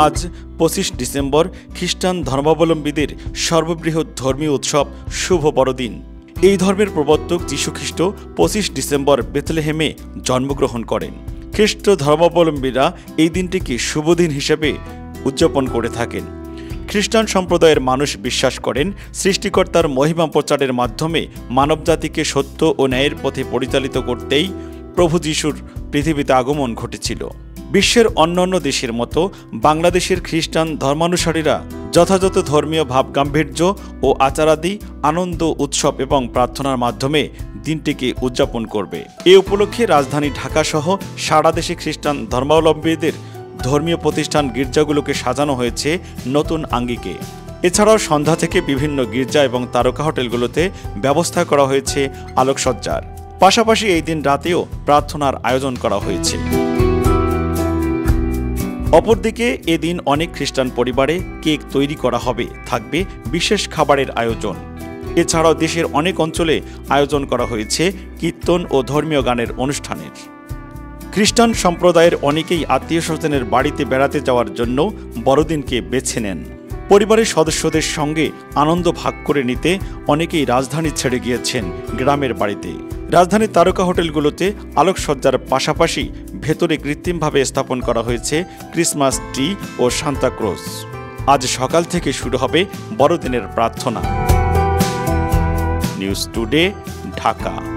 আজ 25 ডিসেম্বর খ্রিস্টান ধর্মাবলম্বীদের সর্ববৃহৎ ধর্মীয় উৎসব শুভ বড়দিন। এই ধর্মের প্রবর্তক যীশুখ্রিস্ট 25 ডিসেম্বর বেথলেহেমে জন্মগ্রহণ করেন। খ্রিস্ট ধর্মাবলম্বীরা এই দিনটিকে শুভদিন হিসেবে উদযাপন করে থাকেন। খ্রিস্টান সম্প্রদায়ের মানুষ বিশ্বাস করেন সৃষ্টিকর্তার মহিমা প্রচারের মাধ্যমে মানবজাতিকে সত্য ও ন্যায়ের পথে পরিচালিত করতেই প্রভু যিশুর পৃথিবীতে আগমন ঘটেছিল। বিশ্বের অন্যান্য দেশের মতো বাংলাদেশের খ্রিস্টান ধর্মানুসারীরা যথাযথ ধর্মীয় ভাবগাম্ভীর্য ও আচারাদি, আনন্দ, উৎসব এবং প্রার্থনার মাধ্যমে দিনটিকে উদযাপন করবে। এ উপলক্ষে রাজধানী ঢাকাসহ সারা দেশে খ্রিস্টান ধর্মাবলম্বীদের ধর্মীয় প্রতিষ্ঠান গির্জাগুলোকে সাজানো হয়েছে নতুন আঙ্গিকে। এছাড়াও সন্ধ্যা থেকে বিভিন্ন গির্জা এবং তারকা হোটেলগুলোতে ব্যবস্থা করা হয়েছে আলোকসজ্জার। পাশাপাশি এই দিন রাতেও প্রার্থনার আয়োজন করা হয়েছে। অপরদিকে এদিন অনেক খ্রিস্টান পরিবারে কেক তৈরি করা হবে, থাকবে বিশেষ খাবারের আয়োজন। এছাড়াও দেশের অনেক অঞ্চলে আয়োজন করা হয়েছে কীর্তন ও ধর্মীয় গানের অনুষ্ঠানের। খ্রিস্টান সম্প্রদায়ের অনেকেই আত্মীয় স্বজনের বাড়িতে বেড়াতে যাওয়ার জন্য বড়দিনকে বেছে নেন। পরিবারের সদস্যদের সঙ্গে আনন্দ ভাগ করে নিতে অনেকেই রাজধানী ছেড়ে গিয়েছেন গ্রামের বাড়িতে। রাজধানীর তারকা হোটেলগুলোতে আলোকসজ্জার পাশাপাশি ভেতরে কৃত্রিমভাবে স্থাপন করা হয়েছে ক্রিসমাস ট্রি ও সান্তা ক্লজ। আজ সকাল থেকে শুরু হবে বড়দিনের প্রার্থনা। News today, Dhaka.